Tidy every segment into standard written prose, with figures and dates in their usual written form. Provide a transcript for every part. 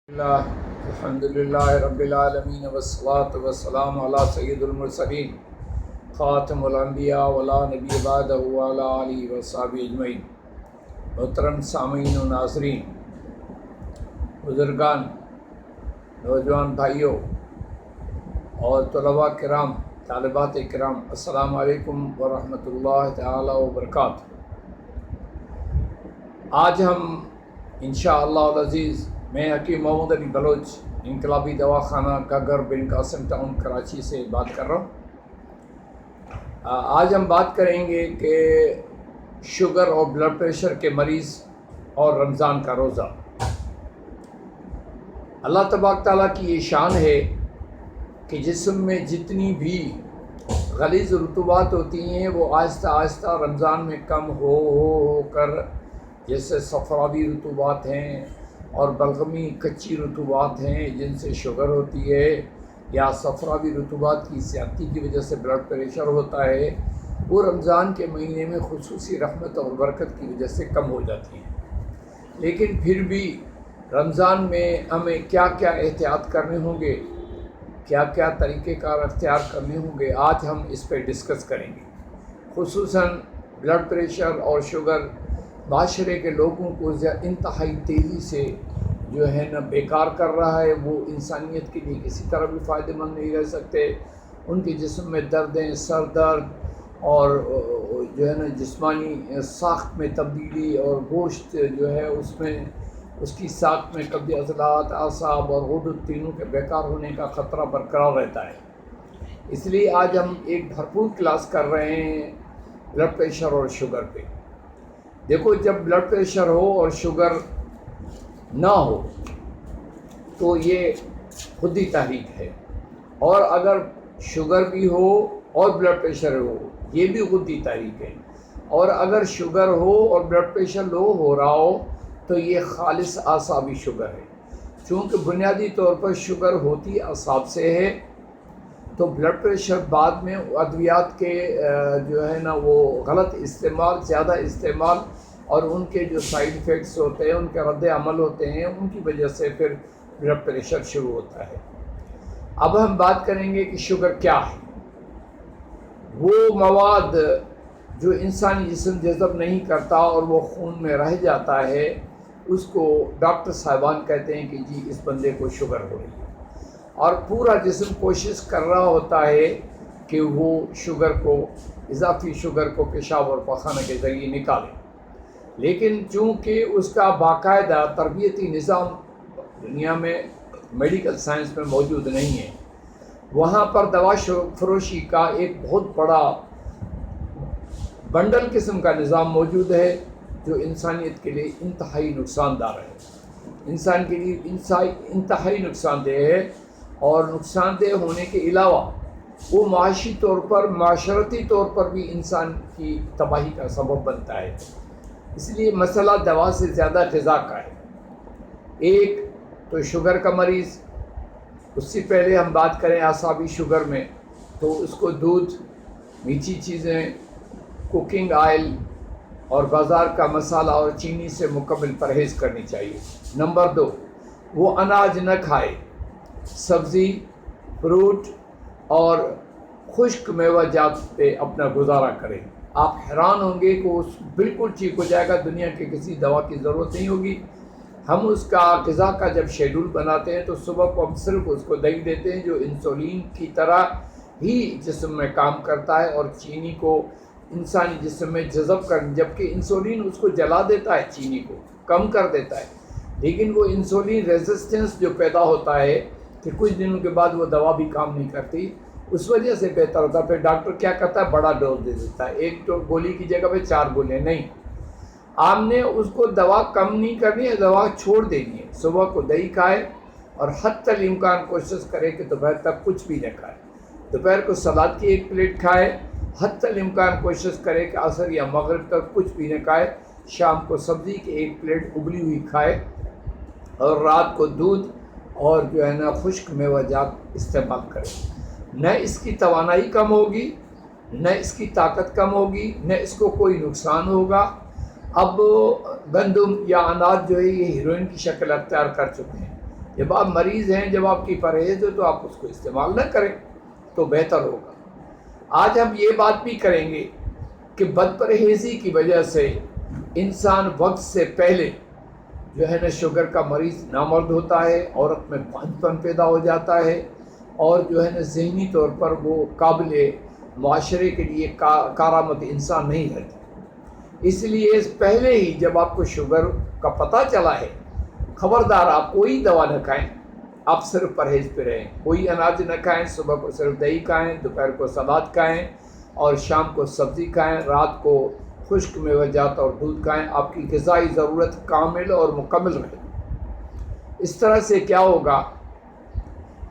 اللہ الحمدللہ رب العالمین والصلاة والسلام علی سید المرسلین خاتم الانبیاء ولا نبی بعدہ وعلی آلہ وصحبہ اجمعین۔ محترم سامعین و ناظرین، بزرگان، نوجوان بھائیوں اور طلباء کرام، طالبات کرام، السلام علیکم ورحمۃ اللہ تعالی وبرکاتہ۔ آج ہم انشاءاللہ العزیز، میں حکیم محمد علی بلوچ، انقلابی دواخانہ گگر بن قاسم ٹاؤن کراچی سے بات کر رہا ہوں۔ آج ہم بات کریں گے کہ شوگر اور بلڈ پریشر کے مریض اور رمضان کا روزہ۔ اللہ تبارک تعالیٰ کی یہ شان ہے کہ جسم میں جتنی بھی غلیظ رطوبات ہوتی ہیں وہ آہستہ آہستہ رمضان میں کم ہو کر، جیسے صفراوی رطوبات ہیں اور بلغمی کچی رطوبات ہیں جن سے شوگر ہوتی ہے، یا صفراوی رطوبات کی زیادتی کی وجہ سے بلڈ پریشر ہوتا ہے، وہ رمضان کے مہینے میں خصوصی رحمت اور برکت کی وجہ سے کم ہو جاتی ہیں۔ لیکن پھر بھی رمضان میں ہمیں کیا کیا احتیاط کرنے ہوں گے، کیا کیا طریقہ کار اختیار کرنے ہوں گے، آج ہم اس پہ ڈسکس کریں گے۔ خصوصاً بلڈ پریشر اور شوگر معاشرے کے لوگوں کو انتہائی تیزی سے جو ہے نا بیکار کر رہا ہے، وہ انسانیت کے لیے کسی طرح بھی فائدہ مند نہیں رہ سکتے۔ ان کے جسم میں دردیں، سر درد اور جو ہے نا جسمانی ساخت میں تبدیلی، اور گوشت جو ہے اس کی ساخت میں کبھی عضلات، اعصاب اور غدد تینوں کے بیکار ہونے کا خطرہ برقرار رہتا ہے۔ اس لیے آج ہم ایک بھرپور کلاس کر رہے ہیں بلڈ پریشر اور شوگر پہ۔ دیکھو، جب بلڈ پریشر ہو اور شوگر نہ ہو تو یہ خودی تحریک ہے، اور اگر شوگر بھی ہو اور بلڈ پریشر ہو یہ بھی خودی تحریک ہے، اور اگر شوگر ہو اور بلڈ پریشر لو ہو رہا ہو تو یہ خالص اعصابی شوگر ہے۔ چونکہ بنیادی طور پر شوگر ہوتی اعصاب سے ہے، تو بلڈ پریشر بعد میں ادویات کے جو ہے نا وہ غلط استعمال، زیادہ استعمال، اور ان کے جو سائیڈ ایفیکٹس ہوتے ہیں، ان کے رد عمل ہوتے ہیں، ان کی وجہ سے پھر بلڈ پریشر شروع ہوتا ہے۔ اب ہم بات کریں گے کہ شوگر کیا ہے۔ وہ مواد جو انسانی جسم جذب نہیں کرتا اور وہ خون میں رہ جاتا ہے، اس کو ڈاکٹر صاحبان کہتے ہیں کہ جی اس بندے کو شوگر ہو رہی ہے، اور پورا جسم کوشش کر رہا ہوتا ہے کہ وہ شوگر کو، اضافی شوگر کو پیشاب اور پخانہ کے ذریعے نکالے۔ لیکن چونکہ اس کا باقاعدہ تربیتی نظام دنیا میں میڈیکل سائنس میں موجود نہیں ہے، وہاں پر دوا فروشی کا ایک بہت بڑا بنڈل قسم کا نظام موجود ہے جو انسانیت کے لیے انتہائی نقصان دہ ہے، انسان کے لیے انتہائی نقصان دہ ہے، اور نقصان دہ ہونے کے علاوہ وہ معاشی طور پر، معاشرتی طور پر بھی انسان کی تباہی کا سبب بنتا ہے۔ اس لیے مسئلہ دوا سے زیادہ غذا کا ہے۔ ایک تو شوگر کا مریض، اس سے پہلے ہم بات کریں اعصابی شوگر میں، تو اس کو دودھ، میٹھی چیزیں، کوکنگ آئل اور بازار کا مسالہ اور چینی سے مکمل پرہیز کرنی چاہیے۔ نمبر 2، وہ اناج نہ کھائے، سبزی، فروٹ اور خشک میوہ جات پہ اپنا گزارا کرے۔ آپ حیران ہوں گے کہ وہ بالکل ٹھیک ہو جائے گا، دنیا کے کسی دوا کی ضرورت نہیں ہوگی۔ ہم اس کا غذا کا جب شیڈول بناتے ہیں تو صبح کو ہم صرف اس کو دہی دیتے ہیں جو انسولین کی طرح ہی جسم میں کام کرتا ہے، اور چینی کو انسانی جسم میں جذب جبکہ انسولین اس کو جلا دیتا ہے، چینی کو کم کر دیتا ہے، لیکن وہ انسولین ریزسٹنس جو پیدا ہوتا ہے کہ کچھ دنوں کے بعد وہ دوا بھی کام نہیں کرتی، اس وجہ سے بہتر ہوتا ہے۔ پھر ڈاکٹر کیا کرتا ہے، بڑا ڈوز دے دیتا ہے، ایک گولی کی جگہ پہ 4 گولیاں نہیں۔ آپ نے اس کو دوا کم نہیں کرنی ہے، دوا چھوڑ دینی ہے۔ صبح کو دہی کھائے اور حتی الامکان کوشش کرے کہ دوپہر تک کچھ بھی نہ کھائے۔ دوپہر کو سلاد کی 1 پلیٹ کھائے، حتی الامکان کوشش کرے کہ عصر یا مغرب تک کچھ بھی نہ کھائے۔ شام کو سبزی کی 1 پلیٹ ابلی ہوئی کھائے، اور رات کو دودھ اور جو ہے نا خشک میوہ جات استعمال کرے۔ نہ اس کی توانائی کم ہوگی، نہ اس کی طاقت کم ہوگی، نہ اس کو کوئی نقصان ہوگا۔ اب گندم یا اناج جو ہے یہ ہیروئن کی شکل اختیار کر چکے ہیں۔ جب آپ مریض ہیں، جب آپ کی پرہیز ہے تو آپ اس کو استعمال نہ کریں تو بہتر ہوگا۔ آج ہم یہ بات بھی کریں گے کہ بد پرہیزی کی وجہ سے انسان وقت سے پہلے جو ہے نا شوگر کا مریض نامرد ہوتا ہے، عورت میں پانچ پن پیدا ہو جاتا ہے، اور جو ہے نا ذہنی طور پر وہ قابل معاشرے کے لیے کارآمد انسان نہیں رہتا۔ اس لیے اس پہلے ہی جب آپ کو شوگر کا پتہ چلا ہے، خبردار آپ کوئی دوا نہ کھائیں، آپ صرف پرہیز پہ رہیں، کوئی اناج نہ کھائیں، صبح کو صرف دہی کھائیں، دوپہر کو سلاد کھائیں، اور شام کو سبزی کھائیں، رات کو خشک میوہ جات اور دودھ کھائیں۔ آپ کی غذائی ضرورت کامل اور مکمل رہے۔ اس طرح سے کیا ہوگا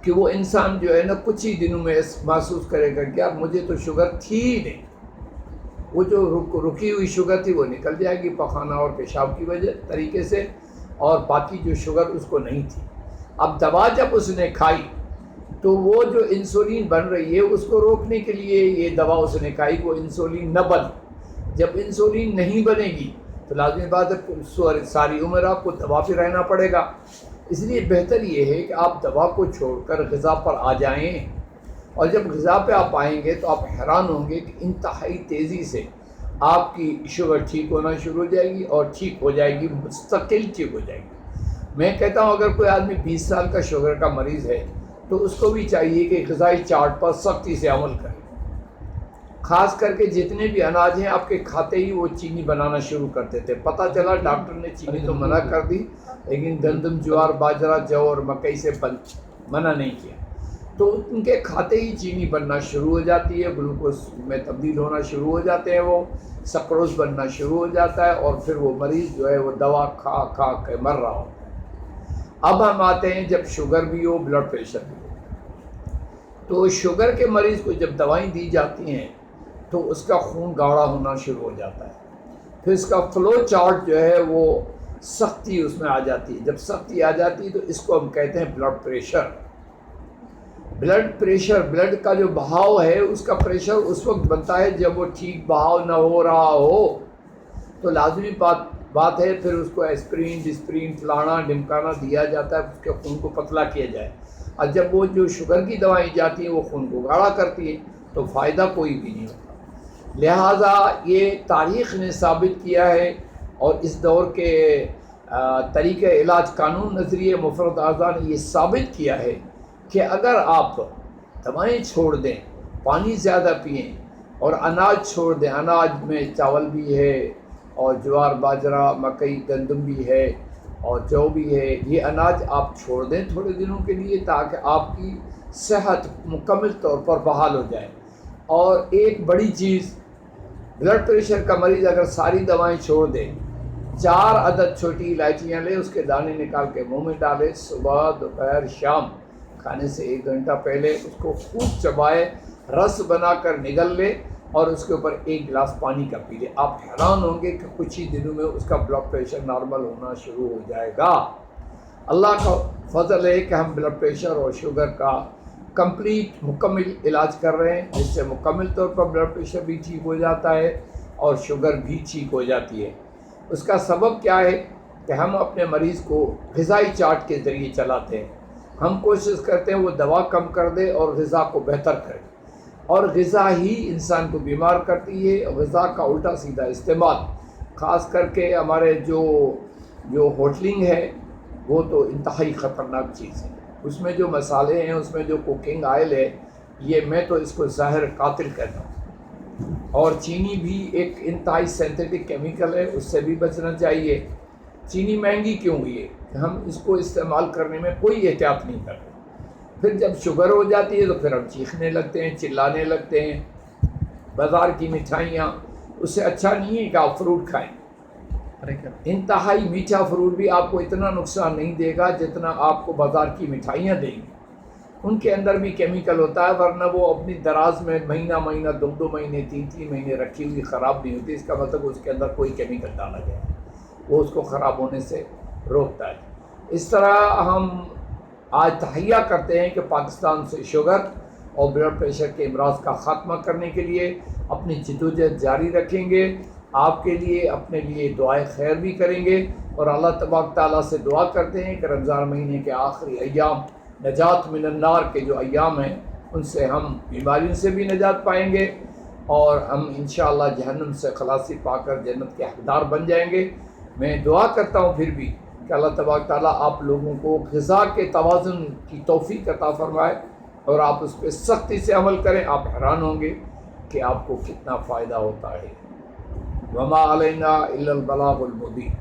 کہ وہ انسان جو ہے نا کچھ ہی دنوں میں محسوس کرے گا کہ یار مجھے تو شوگر تھی ہی نہیں، وہ جو رکی ہوئی شوگر تھی وہ نکل جائے گی پخانہ اور پیشاب کی وجہ طریقے سے، اور باقی جو شوگر اس کو نہیں تھی۔ اب دوا جب اس نے کھائی تو وہ جو انسولین بن رہی ہے اس کو روکنے کے لیے یہ دوا اس نے کھائی، وہ انسولین نہ بن۔ جب انسولین نہیں بنے گی تو لازمی بات ہے ساری عمر آپ کو دوا پہ رہنا پڑے گا۔ اس لیے بہتر یہ ہے کہ آپ دوا کو چھوڑ کر غذا پر آ جائیں، اور جب غذا پہ آپ آئیں گے تو آپ حیران ہوں گے کہ انتہائی تیزی سے آپ کی شوگر ٹھیک ہونا شروع ہو جائے گی، اور ٹھیک ہو جائے گی، مستقل ٹھیک ہو جائے گی۔ میں کہتا ہوں اگر کوئی آدمی 20 سال کا شوگر کا مریض ہے تو اس کو بھی چاہیے کہ غذائی چارٹ پر سختی سے عمل کرے، خاص کر کے جتنے بھی اناج ہیں آپ کے کھاتے ہی وہ چینی بنانا شروع کر دیتے۔ پتہ چلا ڈاکٹر نے چینی تو منع کر دی، لیکن گندم، جوار، باجرہ، جو اور مکئی سے منع نہیں کیا، تو ان کے کھاتے ہی چینی بننا شروع ہو جاتی ہے، گلوکوز میں تبدیل ہونا شروع ہو جاتے ہیں، وہ سکروز بننا شروع ہو جاتا ہے، اور پھر وہ مریض جو ہے وہ دوا کھا کھا کے مر رہا ہوتا ہے۔ اب ہم آتے ہیں جب شوگر بھی ہو، بلڈ پریشر بھی ہو، تو شوگر کے مریض کو جب دوائیں دی جاتی ہیں تو اس کا خون گاڑھا ہونا شروع ہو جاتا ہے، پھر اس کا فلو چارٹ جو ہے وہ سختی اس میں آ جاتی ہے۔ جب سختی آ جاتی ہے تو اس کو ہم کہتے ہیں blood pressure. Blood pressure, blood کا جو بہاؤ ہے اس کا پریشر اس وقت بنتا ہے جب وہ ٹھیک بہاؤ نہ ہو رہا ہو، تو لازمی بات ہے پھر اس کو ایسپرین، ڈسپرین، فلانا ڈمکانا دیا جاتا ہے، اس کے خون کو پتلا کیا جائے۔ اور جب وہ جو شوگر کی دوائیں جاتی ہیں وہ خون کو گاڑھا کرتی ہیں تو فائدہ کوئی بھی نہیں ہوتا۔ لہٰذا یہ تاریخ نے ثابت کیا ہے، اور اس دور کے طریقہ علاج قانون نظریے مفرد اعضاء نے یہ ثابت کیا ہے کہ اگر آپ دوائیں چھوڑ دیں، پانی زیادہ پئیں، اور اناج چھوڑ دیں، اناج میں چاول بھی ہے، اور جوار، باجرہ، مکئی، گندم بھی ہے، اور جو بھی ہے، یہ اناج آپ چھوڑ دیں تھوڑے دنوں کے لیے تاکہ آپ کی صحت مکمل طور پر بحال ہو جائے۔ اور ایک بڑی چیز، بلڈ پریشر کا مریض اگر ساری دوائیں چھوڑ دے، 4 عدد چھوٹی الائچیاں لے، اس کے دانے نکال کے منہ میں ڈالے، صبح، دوپہر، شام، کھانے سے 1 گھنٹہ پہلے اس کو خوب چبائے، رس بنا کر نگل لے، اور اس کے اوپر 1 گلاس پانی کا پی لے، آپ حیران ہوں گے کہ کچھ ہی دنوں میں اس کا بلڈ پریشر نارمل ہونا شروع ہو جائے گا۔ اللہ کا فضل ہے کہ ہم بلڈ پریشر اور شوگر کا مکمل علاج کر رہے ہیں، جس سے مکمل طور پر بلڈ پریشر بھی ٹھیک ہو جاتا ہے اور شوگر بھی ٹھیک ہو جاتی ہے۔ اس کا سبب کیا ہے کہ ہم اپنے مریض کو غذائی چارٹ کے ذریعے چلاتے ہیں، ہم کوشش کرتے ہیں وہ دوا کم کر دے اور غذا کو بہتر کرے، اور غذا ہی انسان کو بیمار کرتی ہے۔ غذا کا الٹا سیدھا استعمال، خاص کر کے ہمارے جو ہوٹلنگ ہے وہ تو انتہائی خطرناک چیز ہے، اس میں جو مسالے ہیں، اس میں جو کوکنگ آئل ہے، یہ میں تو اس کو ظاہر قاتل کہتا ہوں۔ اور چینی بھی ایک انتہائی سینتھیٹک کیمیکل ہے، اس سے بھی بچنا چاہیے۔ چینی مہنگی کیوں ہوئی ہے کہ ہم اس کو استعمال کرنے میں کوئی احتیاط نہیں کرتے، پھر جب شوگر ہو جاتی ہے تو پھر ہم چیخنے لگتے ہیں، چلانے لگتے ہیں۔ بازار کی مٹھائیاں، اس سے اچھا نہیں ہے کہ آپ فروٹ کھائیں، انتہائی میٹھا فروٹ بھی آپ کو اتنا نقصان نہیں دے گا جتنا آپ کو بازار کی مٹھائیاں دیں گی، ان کے اندر بھی کیمیکل ہوتا ہے، ورنہ وہ اپنی دراز میں مہینہ 2 مہینے 3 مہینے رکھی ہوئی خراب نہیں ہوتی، اس کا مطلب اس کے اندر کوئی کیمیکل ڈالا گیا ہے، وہ اس کو خراب ہونے سے روکتا ہے۔ اس طرح ہم آج تہیہ کرتے ہیں کہ پاکستان سے شوگر اور بلڈ پریشر کے امراض کا خاتمہ کرنے کے لیے اپنی جدوجہد جاری رکھیں گے، آپ کے لیے، اپنے لیے دعائے خیر بھی کریں گے اور اللہ تبارک تعالیٰ سے دعا کرتے ہیں کہ رمضان مہینے کے آخری ایام نجات من النار کے جو ایام ہیں ان سے ہم بیماریوں سے بھی نجات پائیں گے اور ہم انشاءاللہ جہنم سے خلاصی پا کر جنت کے حقدار بن جائیں گے۔ میں دعا کرتا ہوں پھر بھی کہ اللہ تبارک تعالیٰ آپ لوگوں کو غذا کے توازن کی توفیق عطا فرمائے اور آپ اس پہ سختی سے عمل کریں۔ آپ حیران ہوں گے کہ آپ کو کتنا فائدہ ہوتا ہے۔ وما علینا الا البلاغ المبین۔